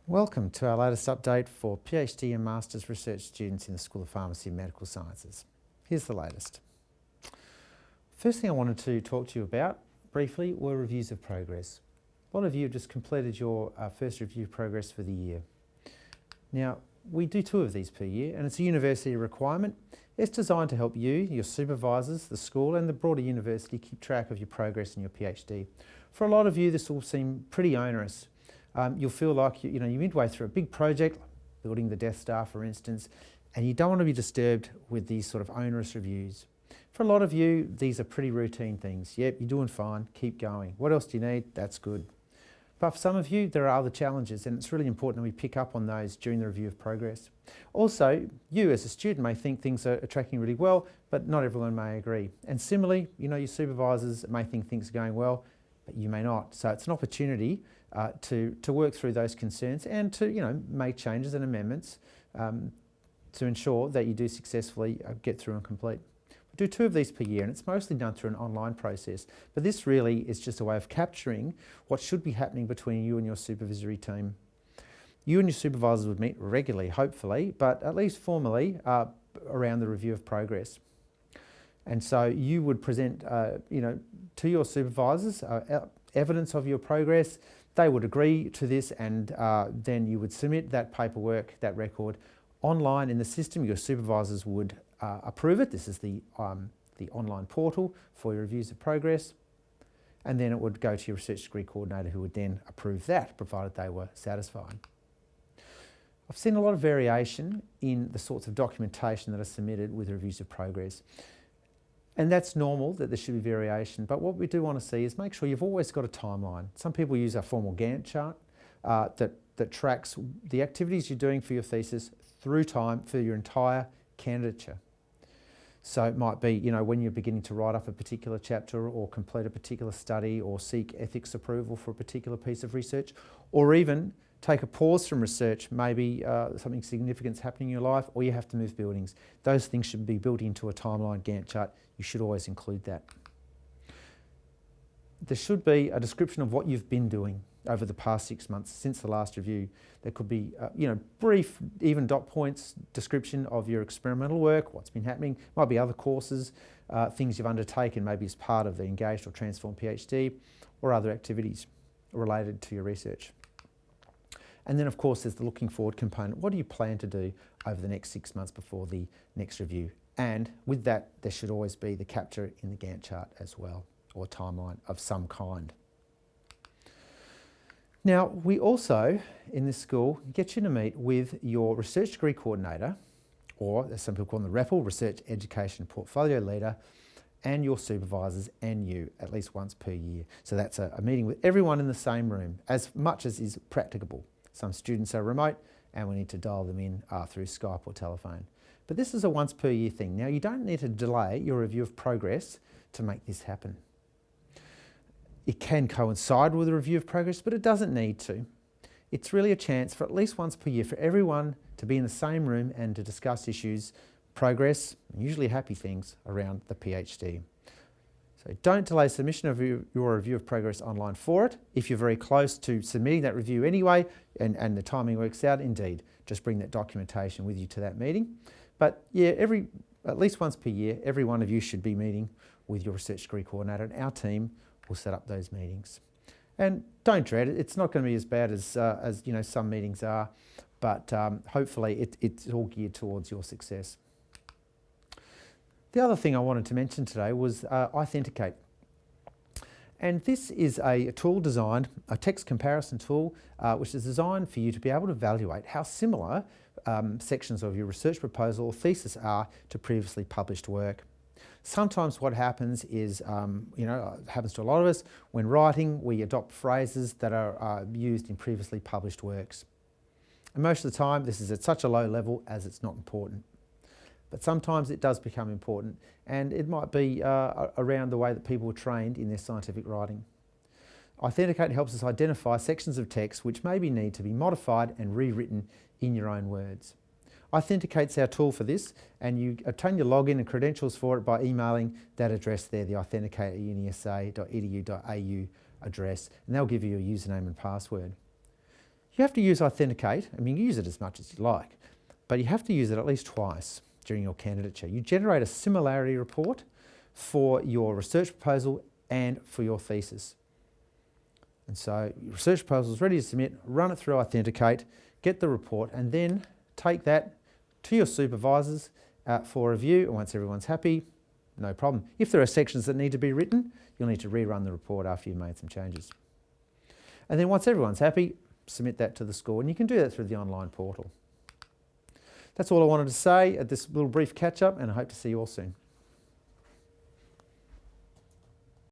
Welcome to our latest update for PhD and Master's research students in the School of Pharmacy and Medical Sciences. Here's the latest. First thing I wanted to talk to you about briefly were reviews of progress. A lot of you have just completed your first review of progress for the year. Now, we do 2 of these per year, and it's a university requirement. It's designed to help you, your supervisors, the school and the broader university keep track of your progress in your PhD. For a lot of you, this will seem pretty onerous. You'll feel like you're midway through a big project, building the Death Star for instance, and you don't want to be disturbed with these sort of onerous reviews. For a lot of you, these are pretty routine things. Yep, you're doing fine, keep going. What else do you need? That's good. But for some of you, there are other challenges, and it's really important that we pick up on those during the review of progress. Also, you as a student may think things are tracking really well, but not everyone may agree. And similarly, your supervisors may think things are going well, but you may not. So it's an opportunity to work through those concerns and to make changes and amendments to ensure that you do successfully get through and complete. We do 2 of these per year, and it's mostly done through an online process. But this really is just a way of capturing what should be happening between you and your supervisory team. You and your supervisors would meet regularly, hopefully, but at least formally around the review of progress. And so you would present, to your supervisors evidence of your progress. They would agree to this, and then you would submit that paperwork, that record, online in the system. Your supervisors would approve it. This is the online portal for your reviews of progress. And then it would go to your research degree coordinator, who would then approve that, provided they were satisfied. I've seen a lot of variation in the sorts of documentation that are submitted with reviews of progress. And that's normal that there should be variation, but what we do want to see is make sure you've always got a timeline. Some people use a formal Gantt chart that tracks the activities you're doing for your thesis through time for your entire candidature. So it might be, when you're beginning to write up a particular chapter or complete a particular study or seek ethics approval for a particular piece of research, or even take a pause from research, maybe something significant's happening in your life, or you have to move buildings. Those things should be built into a timeline Gantt chart. You should always include that. There should be a description of what you've been doing over the past 6 months since the last review. There could be, brief, even dot points description of your experimental work, what's been happening. Might be other courses, things you've undertaken, maybe as part of the Engaged or Transformed PhD, or other activities related to your research. And then, of course, there's the looking forward component. What do you plan to do over the next 6 months before the next review? And with that, there should always be the capture in the Gantt chart as well, or timeline of some kind. Now, we also, in this school, get you to meet with your research degree coordinator, or as some people call them, the REPL, Research Education Portfolio Leader, and your supervisors and you at least once per year. So that's a meeting with everyone in the same room, as much as is practicable. Some students are remote and we need to dial them in through Skype or telephone. But this is a once per year thing. Now, you don't need to delay your review of progress to make this happen. It can coincide with a review of progress, but it doesn't need to. It's really a chance for at least once per year for everyone to be in the same room and to discuss issues, progress, and usually happy things around the PhD. So don't delay submission of your review of progress online for it. If you're very close to submitting that review anyway, and the timing works out, indeed, just bring that documentation with you to that meeting. But yeah, at least once per year, every one of you should be meeting with your research degree coordinator, and our team will set up those meetings. And don't dread it. It's not going to be as bad as some meetings are, but hopefully it's all geared towards your success. The other thing I wanted to mention today was Authenticate. And this is a tool designed, a text comparison tool, which is designed for you to be able to evaluate how similar sections of your research proposal or thesis are to previously published work. Sometimes what happens is, it happens to a lot of us, when writing we adopt phrases that are used in previously published works. And most of the time this is at such a low level as it's not important. But sometimes it does become important, and it might be around the way that people were trained in their scientific writing. Authenticate helps us identify sections of text which maybe need to be modified and rewritten in your own words. Authenticate's our tool for this, and you obtain your login and credentials for it by emailing that address there, the authenticate@unisa.edu.au address, and they'll give you your username and password. You have to use Authenticate. I mean, you use it as much as you like, but you have to use it at least twice during your candidature. You generate a similarity report for your research proposal and for your thesis. And so your research proposal is ready to submit, run it through Authenticate, get the report, and then take that to your supervisors for review. And once everyone's happy, no problem. If there are sections that need to be written, you'll need to rerun the report after you've made some changes. And then once everyone's happy, submit that to the school, and you can do that through the online portal. That's all I wanted to say at this little brief catch-up, and I hope to see you all soon.